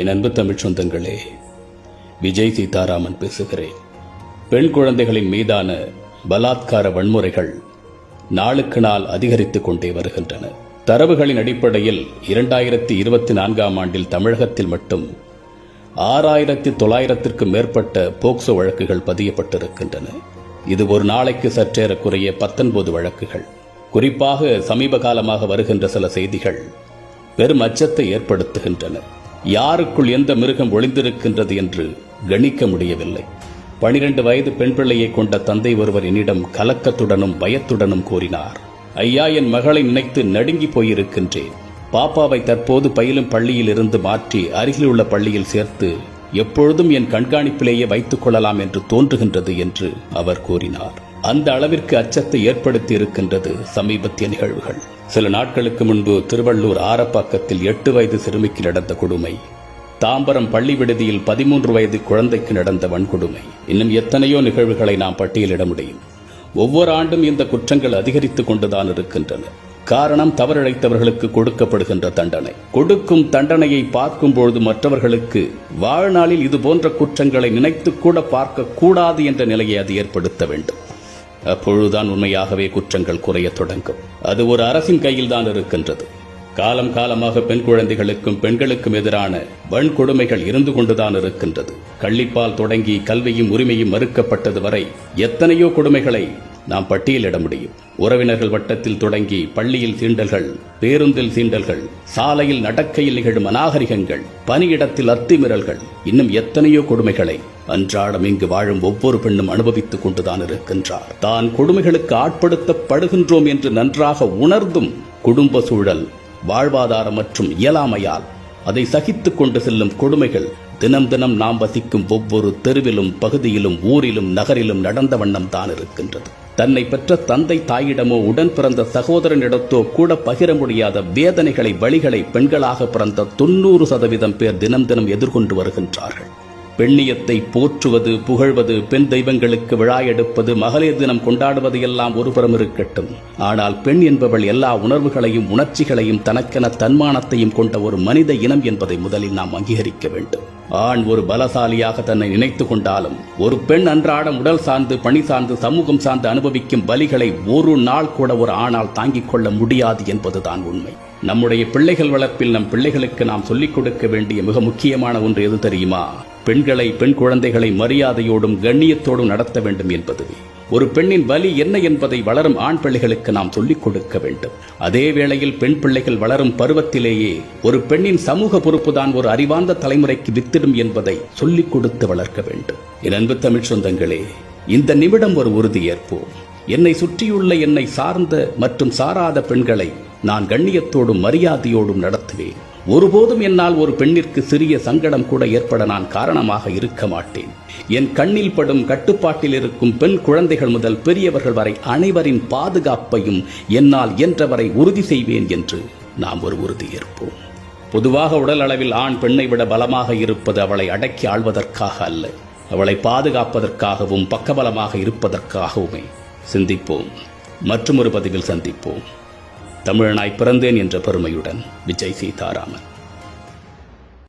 என் அன்பு தமிழ் சொந்தங்களே, விஜய் சீதாராமன் பேசுகிறேன். பெண் குழந்தைகளின் மீதான பலாத்கார வன்முறைகள் நாளுக்கு நாள் அதிகரித்துக் கொண்டே வருகின்றன. தரவுகளின் அடிப்படையில் 2024ஆம் ஆண்டில் தமிழகத்தில் மட்டும் 6900க்கும் மேற்பட்ட போக்சோ வழக்குகள் பதியப்பட்டிருக்கின்றன. இது ஒரு நாளைக்கு சற்றேறக்குறைய 19 வழக்குகள். குறிப்பாக சமீப காலமாக வருகின்ற சில செய்திகள் பெரும் அச்சத்தை ஏற்படுத்துகின்றன. யாருக்குள் எந்த மிருகம் ஒளிந்திருக்கின்றது என்று கணிக்க முடியவில்லை. 12 வயது பெண் பிள்ளையை கொண்ட தந்தை ஒருவர் என்னிடம் கலக்கத்துடனும் பயத்துடனும் கூறினார், ஐயா, என் மகளை நினைத்து நடுங்கி போயிருக்கின்றேன். பாப்பாவை தற்போது பயிலும் பள்ளியில் இருந்து மாற்றி அருகில் உள்ள பள்ளியில் சேர்த்து எப்பொழுதும் என் கண்காணிப்பிலேயே வைத்துக் கொள்ளலாம் என்று தோன்றுகின்றது என்று அவர் கூறினார். அந்த அளவிற்கு அச்சத்தை ஏற்படுத்தி இருக்கின்றது சமீபத்திய நிகழ்வுகள். சில நாட்களுக்கு முன்பு திருவள்ளூர் ஆரப்பாக்கத்தில் 8 வயது சிறுமிக்கு நடந்த கொடுமை, தாம்பரம் பள்ளி விடுதியில் 13 வயது குழந்தைக்கு நடந்த வன்கொடுமை, இன்னும் எத்தனையோ நிகழ்வுகளை நாம் பட்டியலிட முடியும். ஒவ்வொரு ஆண்டும் இந்த குற்றங்கள் அதிகரித்துக் கொண்டுதான் இருக்கின்றன. காரணம், தவறிழைத்தவர்களுக்கு கொடுக்கப்படுகின்ற தண்டனை. கொடுக்கும் தண்டனையை பார்க்கும்போது மற்றவர்களுக்கு வாழ்நாளில் இதுபோன்ற குற்றங்களை நினைத்து கூட பார்க்க கூடாது என்ற நிலையை அது ஏற்படுத்த வேண்டும். அப்பொழுதுதான் உண்மையாகவே குற்றங்கள் குறைய தொடங்கும். அது ஒரு அரசின் கையில் தான் இருக்கின்றது. காலம் காலமாக பெண் குழந்தைகளுக்கும் பெண்களுக்கும் எதிரான வன்கொடுமைகள் இருந்து கொண்டுதான் இருக்கின்றது. கள்ளிப்பால் தொடங்கி கல்வியும் உரிமையும் மறுக்கப்பட்டது வரை எத்தனையோ கொடுமைகளை நாம் பட்டியலிட முடியும். உறவினர்கள் வட்டத்தில் தொடங்கி பள்ளியில் சீண்டல்கள், பேருந்தில் சீண்டல்கள், சாலையில் நடக்கையில் நிகழும் அநாகரிகங்கள், பணியிடத்தில் அத்துமீறல்கள், இன்னும் எத்தனையோ கொடுமைகளை அன்றாடம் இங்கு வாழும் ஒவ்வொரு பெண்ணும் அனுபவித்துக் கொண்டுதான் இருக்கின்றார். தான் கொடுமைகளுக்கு ஆட்படுத்தப்படுகின்றோம் என்று நன்றாக உணர்ந்தும் குடும்ப சூழல், வாழ்வாதாரம் மற்றும் இயலாமையால் அதை சகித்துக் கொண்டு செல்லும் கொடுமைகள் தினம் தினம் நாம் வசிக்கும் ஒவ்வொரு தெருவிலும், பகுதியிலும், ஊரிலும், நகரிலும் நடந்த வண்ணம் தான் இருக்கின்றது. தன்னை பெற்ற தந்தை தாயிடமோ உடன் பிறந்த சகோதரனிடத்தோ கூட பகிர முடியாத வேதனைகளை, வழிகளை பெண்களாக பிறந்த 90% பேர் தினம் தினம் எதிர்கொண்டு வருகின்றார்கள். பெண்ணியத்தை போற்றுவது, புகழ்வது, பெண் தெய்வங்களுக்கு விழா எடுப்பது, மகளிர் தினம் கொண்டாடுவது எல்லாம் ஒருபுறம் இருக்கட்டும். ஆனால் பெண் என்பவள் எல்லா உணர்வுகளையும் உணர்ச்சிகளையும் தனக்கென தன்மானத்தையும் கொண்ட ஒரு மனித இனம் என்பதை முதலில் நாம் அங்கீகரிக்க வேண்டும். ஆண் ஒரு பலசாலியாக தன்னை நினைத்து கொண்டாலும் ஒரு பெண் அன்றாடம் உடல் சார்ந்து, பணி சார்ந்து, சமூகம் சார்ந்து அனுபவிக்கும் வலிகளை ஒரு நாள் கூட ஒரு ஆணால் தாங்கிக் கொள்ள முடியாது என்பதுதான் உண்மை. நம்முடைய பிள்ளைகள் வளர்ப்பில் நம் பிள்ளைகளுக்கு நாம் சொல்லிக் கொடுக்க வேண்டிய மிக முக்கியமான ஒன்று எது தெரியுமா? பெண்களை, பெண் குழந்தைகளை மரியாதையோடும் கண்ணியத்தோடும் நடத்த வேண்டும் என்பதுவே. ஒரு பெண்ணின் வலி என்ன என்பதை வளரும் ஆண் பிள்ளைகளுக்கு நாம் சொல்லிக் கொடுக்க வேண்டும். அதே வேளையில் பெண் பிள்ளைகள் வளரும் பருவத்திலேயே ஒரு பெண்ணின் சமூக பொறுப்புதான் ஒரு அறிவார்ந்த தலைமுறைக்கு வித்திடும் என்பதை சொல்லிக் கொடுத்து வளர்க்க வேண்டும். என் அன்பு தமிழ் சொந்தங்களே, இந்த நிமிடம் ஒரு உறுதி ஏற்போம். என்னை சுற்றியுள்ள, என்னை சார்ந்த மற்றும் சாராத பெண்களை நான் கண்ணியத்தோடும் மரியாதையோடும் நடத்துவேன். ஒருபோதும் என்னால் ஒரு பெண்ணிற்கு சிறிய சங்கடம் கூட ஏற்பட நான் காரணமாக இருக்க மாட்டேன். என் கண்ணில் படும், கட்டுப்பாட்டில் இருக்கும் பெண் குழந்தைகள் முதல் பெரியவர்கள் வரை அனைவரின் பாதுகாப்பையும் என்னால் இயன்றவரை உறுதி செய்வேன் என்று நாம் ஒரு உறுதி ஏற்போம். பொதுவாக உடல் அளவில் ஆண் பெண்ணை விட பலமாக இருப்பது அவளை அடக்கி ஆள்வதற்காக அல்ல, அவளை பாதுகாப்பதற்காகவும் பக்கபலமாக இருப்பதற்காகவுமே. சிந்திப்போம். மற்றும் ஒரு பதிவில் சந்திப்போம். தமிழனாய் பிறந்தேன் என்ற பெருமையுடன் விஜய் சீதாராமன்.